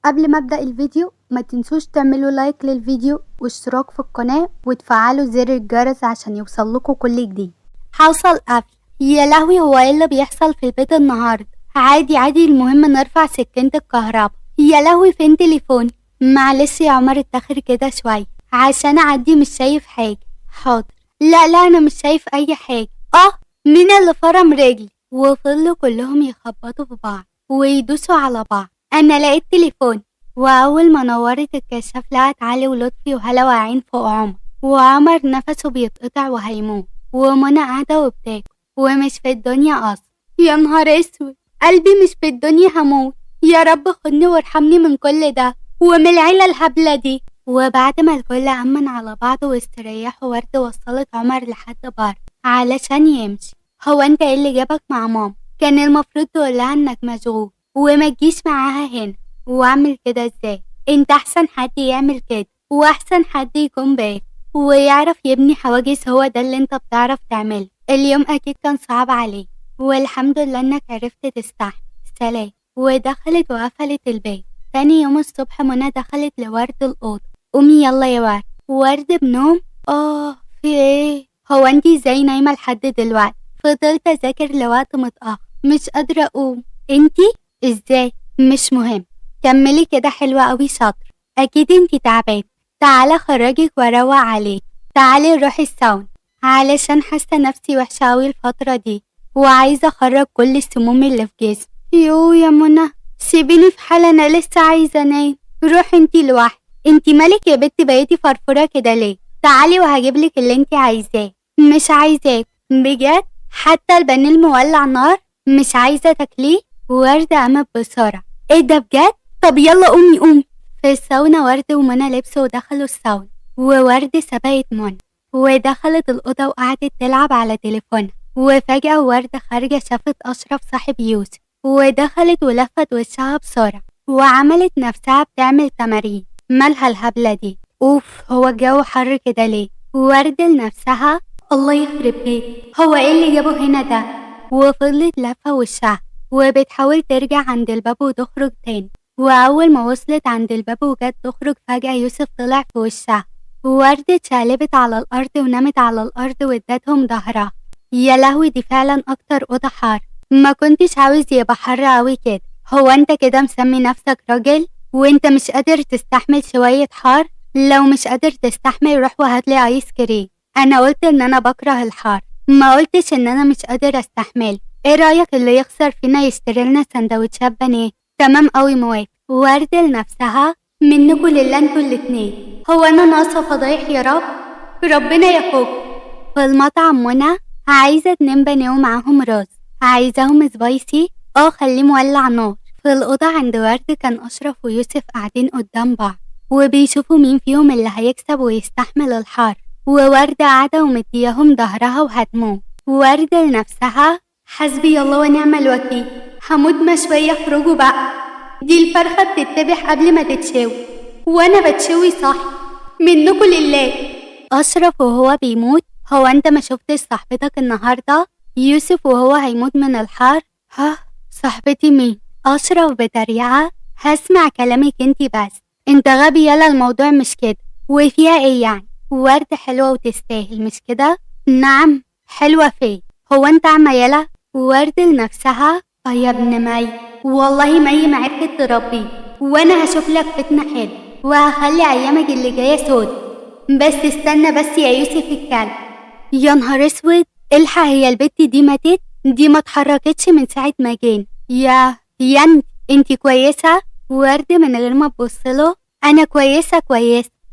قبل ما ابدأ الفيديو ما تنسوش تعملوا لايك للفيديو واشتراك في القناة وتفعلوا زر الجرس عشان يوصلكوا كل جديد. حوصل قبل يا لهوي، هو ايه اللي بيحصل في البيت النهاردة؟ عادي المهم نرفع سكينة الكهرباء. يا لهوي فين تليفوني؟ معلش يا عمر اتاخر كده شوية عشان اعدي مش شايف حاجة. حاضر. لا انا مش شايف اي حاجة. مين اللي فرم رجلي؟ وفضلوا كلهم يخبطوا في بعض ويدوسوا على بعض. انا لقيت تليفون، واول ما نورت الكشاف لقت علي ولطفي وهلا واقعين فوق عمر، وعمر نفسه بيتقطع وهيموت، ومنى قاعده وبتاكل ومش في الدنيا اصلا. يا نهار اسود، قلبي مش في الدنيا، هموت. يا رب خدني وارحمني من كل ده ومن العيله الهبله دي. وبعد ما الكل امن على بعض واستريحوا، ورد وصلت عمر لحد بره علشان يمشي. هو انت ايه اللي جابك مع ماما؟ كان المفروض تقولها انك مشغول وما تجيش معاها هنا. واعمل كده ازاي؟ انت احسن حد يعمل كده، واحسن حد يكون باين ويعرف يبني حواجز. هو ده اللي انت بتعرف تعمله. اليوم اكيد كان صعب عليك، والحمد لله انك عرفت تستحمل. سلام. ودخلت وقفلت البيت. تاني يوم الصبح منى دخلت لورد الأوضة. قومي يلا يا ورد. ورد بنوم؟ في ايه؟ هو انتي ازاي نايمة لحد دلوقتي؟ فضلت اذاكر لوقت متأخر، مش قادرة اقوم. انتي ازاي؟ مش مهم، كملي كده، حلوة قوي، شاطر. اكيد انتي تعبان. تعالى خرجك واروق عليك. تعالي نروح الساونا علشان حاسة نفسي وحشة قوي الفترة دي، وعايزة اخرج كل السموم اللي في جسمي. يو يا منى سيبيني في حال، انا لسه عايزة انام. روحي انتي لوحدك. انتي مالك يا بنتي بقيتي فرفورة كده ليه؟ تعالي وهجيبلك اللي انتي عايزاه. مش عايزاك بجد، حتى البانيه المولع نار مش عايزة تاكليه. وردة قامت بسرعة. ايه ده بجد؟ طب يلا قومي. في الساونا ورد ومنى لبسوا ودخلوا الساونا، وورد سبقت منى ودخلت الأوضة وقعدت تلعب على تليفونها. وفجأة وردة خارجة شافت أشرف صاحب يوسف، ودخلت ولفت وشها بسرعة وعملت نفسها بتعمل تمارين. مالها الهبلة دي؟ هو الجو حر كده ليه؟ ورد لنفسها الله يخرب بيت، هو ايه اللي جابه هنا ده؟ وفضلت لافة وشها وبتحاول ترجع عند الباب وتخرج تاني. وأول ما وصلت عند الباب وجت تخرج، فجأة يوسف طلع في وشها. وورد اتشقلبت على الأرض ونامت على الأرض وادتهم ظهرها. يا لهوي، دي فعلا أكتر أوضة حر. ما كنتش عاوز يبقى حر أوي كده. هو انت كده مسمي نفسك راجل وانت مش قادر تستحمل شوية حر؟ لو مش قادر تستحمل روح وهاتلي آيس كريم. انا قلت ان انا بكره الحر، ما قلتش ان انا مش قادر استحمل. ايه رأيك اللي يخسر فينا يشتري لنا سندوتشات بانيه؟ تمام قوي، موافق. ورد لنفسها منكم لله انتوا الاتنين، هو انا ناقصه فضايح يا رب؟ ربنا ياخوك. في المطعم منى عايزه 2 بانيه ومعاهم رز، عايزاهم سبايسي. خليه مولع نار. في الأوضة عند ورد كان أشرف ويوسف قاعدين قدام بعض وبيشوفوا مين فيهم اللي هيكسب ويستحمل الحر. ووردة قاعدة ومدياهم ظهرها وهتموت. ووردة لنفسها حسبي الله ونعم الوكيل، هموت ما شوية، اخرجوا بقى. دي الفرخة بتتذبح قبل ما تتشوي وانا بتشوي صح، منكم لله. أشرف وهو بيموت، هو انت ما شفتش صاحبتك النهاردة؟ يوسف وهو هيموت من الحر. صاحبتي مين؟ أشرف بتريقة. هسمع كلامك انتي بس، انت غبي، يلا الموضوع مش كده. وفيها ايه يعني؟ ورد حلوة وتستاهل مش كده؟ نعم حلوة فين؟ هو انت عمى يلا؟ ورد لنفسها يا ابن مي، والله مي ما عرفت تربي، وانا هشوف لك فتنة حلو وهخلي ايامك اللي جاية سود. بس استنى بس يا يوسف الكلب. يا نهار اسود، الحق، هي البت دي ماتت؟ دي ما اتحركتش من ساعة ما جينا. يا انتي كويسة؟ ورد من غير ما تبصله، انا كويسة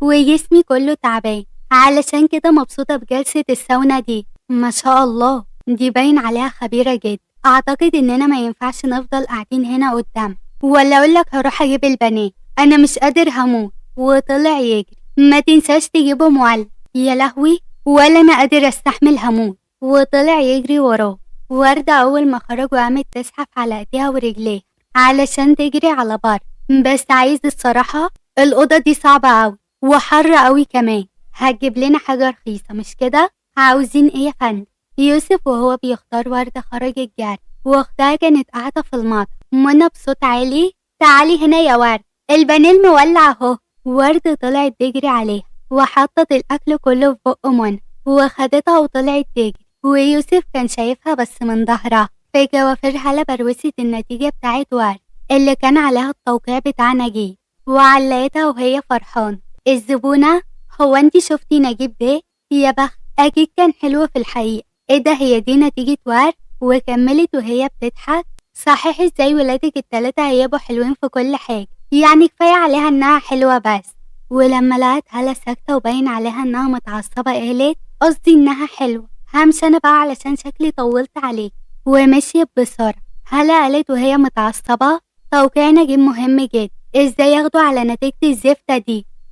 وجسمي كله تعبان، علشان كده مبسوطة بجلسة الساونا دي. ما شاء الله، دي باين عليها خبيرة جدا. اعتقد اننا ما ينفعش نفضل قاعدين هنا قدام، ولا اقولك هروح اجيب البانيه، انا مش قادر هموت. وطلع يجري. ما تنساش تجيبه معلب. يا لهوي، ولا انا قادر استحمل هموت. وطلع يجري وراه. وردة أول ما خرج وقامت تزحف على ايديها ورجليها علشان تجري على بر. بس عايز الصراحة الأوضة دي صعبة أوي وحر أوي كمان. هتجيب لنا حاجة رخيصة مش كده؟ عاوزين ايه يا فندم؟ يوسف وهو بيختار وردة خرج الجري، واختها كانت قاعدة في المطبخ. منى بصوت عالي تعالي هنا يا ورد، البانيه المولع اهو. ورد طلعت تجري عليها وحطت الأكل كله في بق منى وخدتها وطلعت تجري، ويوسف كان شايفها بس من ظهرها. في جوافرها لبروست النتيجة بتاعت ورد اللي كان عليها التوقيع بتاع نجيب، وعلقتها وهي فرحانة. الزبونة: هو انتي شفتي نجيب ده؟ يا بخت، أكيد كان حلو في الحقيقة. ايه ده، هي دي نتيجة ورد؟ وكملت وهي بتضحك: صحيح ازاي ولادك التلاتة هيبقوا حلوين في كل حاجة، يعني كفاية عليها انها حلوة بس. ولما لقت هلا ساكتة وباين عليها انها متعصبة قالت: قصدي انها حلوة، همشي انا بقى علشان شكلي طولت عليك. ومشيت بسرعة. هلا قالت وهي متعصبة: توقيع نجيب مهم جدا، ازاي ياخدوا على نتيجة الزفتة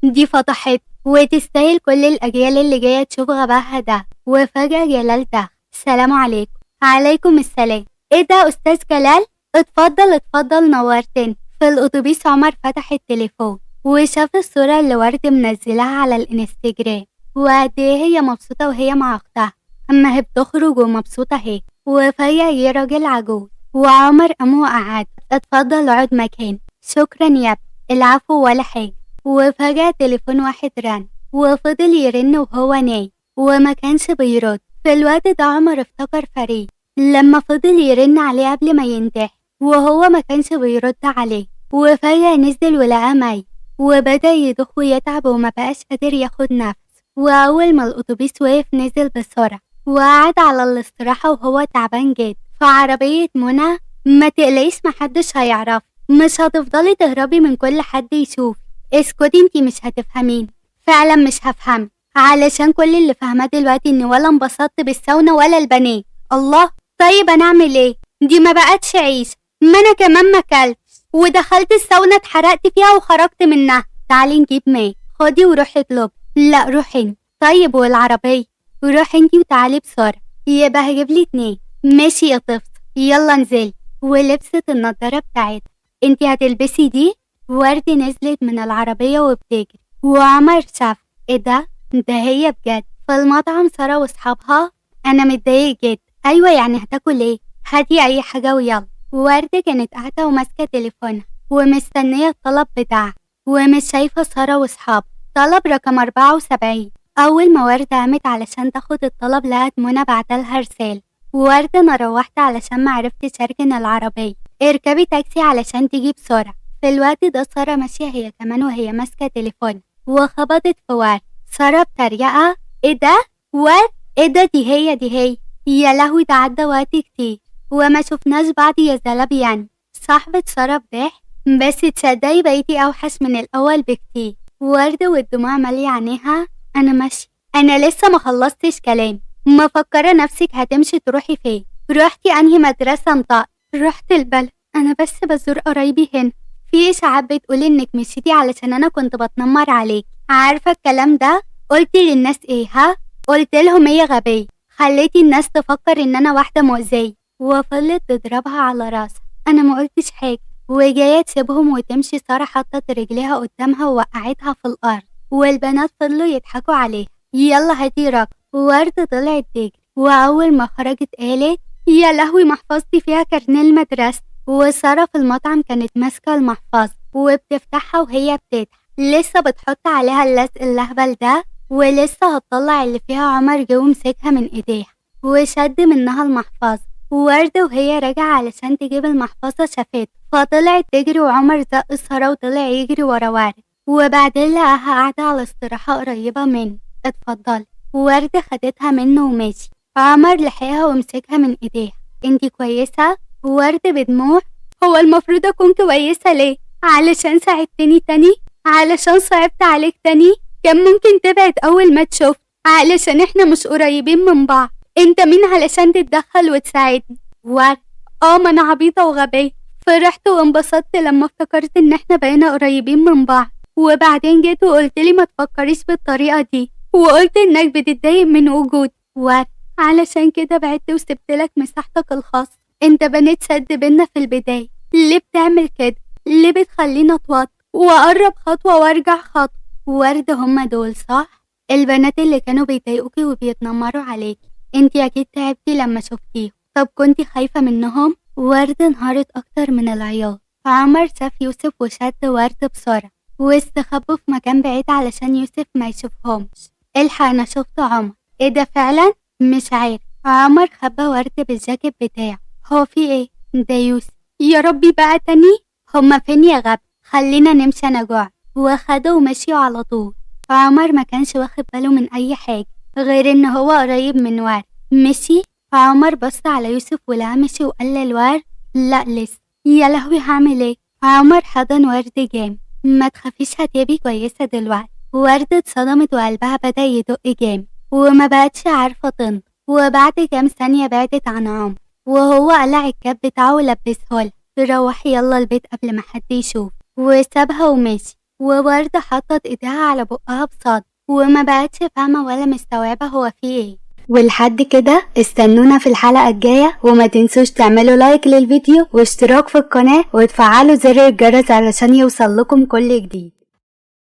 دي فضحت وتستاهل كل الأجيال اللي جاية تشوف غباها ده. وفجأة جلال دخل: السلام عليكم. عليكم السلام. ايه ده أستاذ جلال؟ اتفضل اتفضل، نورتني. في الأتوبيس عمر فتح التليفون وشاف الصورة اللي ورد منزلها على الانستجرام، وقد ايه هي مبسوطة وهي مع أختها، أما هي بتخرج ومبسوطة هي. وفجأة جه راجل عجوز وعمر قام وقعد: اتفضل اقعد مكان. شكرا يا ابني. العفو ولا حاجة. وفجأة تليفون واحد رن وفضل يرن وهو نايم وما كانش بيرد. في الوقت ده عمر افتكر فريد لما فضل يرن عليه قبل ما ينتهي وهو ما كانش بيرد عليه. وفجأة نزل ولقاه ميت وبدأ يدوخ ويتعب وما بقاش قادر ياخد نفس. وأول ما الأتوبيس وقف نزل بسرعة وقعد على الاستراحة وهو تعبان جدا في عربية منى. ما تقلقيش، محدش هيعرف، مش هتفضلي تهربي من كل حد يشوف. اسكتي، انتي مش هتفهمين. فعلا مش هفهم، علشان كل اللي فاهماه دلوقتي ان ولا انبسطت بالساونا ولا البانيه. الله، طيب انا اعمل ايه؟ دي ما بقتش عيش، ما انا كمان ما اكلتش ودخلت الساونا اتحرقت فيها وخرجت منها. تعالي نجيب ماء، خدي وروحي اطلبي. لا روحي انت. طيب والعربية؟ روحي انتي وتعالي بسرعة. يبقى هجيب لي 2. ماشي يا طفل، يلا انزلي. ولبست النضارة بتاعتها. انتي هتلبسي دي؟ ورد نزلت من العربية وبتجري وعمر شاف: ايه ده هي بجد في المطعم سارة واصحابها. انا متضايق جدا. ايوه يعني هتاكل ايه؟ هاتي اي حاجة ويلا. وردة كانت قاعدة وماسكة تليفونها ومستنية الطلب بتاعها ومش شايفة سارة واصحابها. طلب رقم 74. أول ما وردة قامت علشان تاخد الطلب لقت منى بعتلها رسالة: وردة أنا روحت علشان معرفتش أركن العربية، اركبي تاكسي علشان تيجي بسرعة. في الوقت ده سارة ماشية هي كمان وهي ماسكة تليفون وخبطت في ورد. سارة بتريقة: ايه ده؟ ورد؟ ايه ده؟ دي هي. يا لهوي، ده عدى وقت كتير وما شفناش بعض يا زلابيان. صاحبة سارة بضحك: بس تصدقي بقيتي أوحش من الأول بكتير. وردة والدموع مالية عينيها: أنا ماشية، أنا لسه ما خلصتش كلام. مفكرة نفسك هتمشي تروحي فين؟ روحتي أنهي مدرسة انطق؟ رحت البلد، أنا بس بزور قرايبي هنا. في إشاعات بتقول إنك مشيتي علشان أنا كنت بتنمر عليك. عارفة الكلام ده؟ قلتي للناس إيه ها؟ قلت لهم هي غبية، خليتي الناس تفكر إن أنا واحدة مؤذية. وفضلت تضربها على راسها: أنا ما قلتش حاجة. وجاية تسيبهم وتمشي. سارة حطت رجليها قدامها ووقعتها في الأرض والبنات فضلوا يضحكوا عليها: يلا هاتي رقم. ووردة طلعت تجري وأول ما خرجت قالت: يا لهوي، محفظتي فيها كارنيه المدرسة. وسارة في المطعم كانت ماسكة المحفظة وبتفتحها وهي بتضحك، لسه بتحط عليها اللزق اللهبل ده ولسه هتطلع اللي فيها. عمر جه ومسكها من ايديها وشد منها المحفظة. ووردة وهي راجعة علشان تجيب المحفظة شافته فطلعت تجري وعمر زق سارة وطلع يجري ورا ورد. وبعدين لقاها قاعدة على استراحة قريبة منه. اتفضلي. ووردة خدتها منه وماشي. عمر لحقها ومسكها من ايديها: انتي كويسة؟ وورد بدموع: هو المفروض اكون كويسة ليه؟ علشان ساعدتني تاني؟ علشان صعبت عليك تاني؟ كان ممكن تبعد اول ما تشوف، علشان احنا مش قريبين من بعض. انت مين علشان تتدخل وتساعدني؟ ورد: ما انا عبيطة وغبية. فرحت وانبسطت لما افتكرت ان احنا بقينا قريبين من بعض، وبعدين جيت وقلتلي ما تفكريش بالطريقة دي وقلت انك بتتضايق من وجود. ورد: علشان كده بعدت وسبتلك مساحتك الخاصة. انت بنيت سد بينا في البداية. ليه بتعمل كده؟ ليه بتخليني اتوتر واقرب خطوة وارجع خطوة؟ ورد: هما دول صح؟ البنات اللي كانوا بيضايقوكي وبيتنمروا عليكي. انتي اكيد تعبتي لما شفتيهم. طب كنتي خايفة منهم؟ ورد انهارت اكتر من العياط. عمر شاف يوسف وشد ورد بسرعة واستخبوا في مكان بعيد علشان يوسف ما يشوفهمش. الحق أنا شفت عمر. ايه ده فعلا؟ مش عارف. عمر خبى ورد بالجاكيت بتاعه. هو في ايه؟ ده يوسف. يا ربي بقى تاني. هما فين يا غبي؟ خلينا نمشي انا جوع. واخدوا ومشيوا على طول. عمر ما كانش واخد باله من اي حاجة غير ان هو قريب من ورد. مشي. عمر بص على يوسف ولقاه مشي وقال للورد لا لسه. يا لهوي هعمل ايه؟ عمر حضن ورد جامد. ما تخافيش هتبقي كويسة دلوقتي. ورد اتصدمت وقلبها بدأ يدق جامد وما بقتش عارفة تنطق. وبعد كام ثانية بعدت عن عمر وهو قلع الكاب بتاعه ولبسهولها. روحي يلا البيت قبل ما حد يشوف. وسابها ومشي. وورد حطت ايديها على بقها بصدمة وما بقتش فاهمة ولا مستوعبة هو فيه ايه. ولحد كده استنونا في الحلقة الجاية وما تنسوش تعملوا لايك للفيديو واشتراك في القناة وتفعلوا زر الجرس علشان يوصل لكم كل جديد.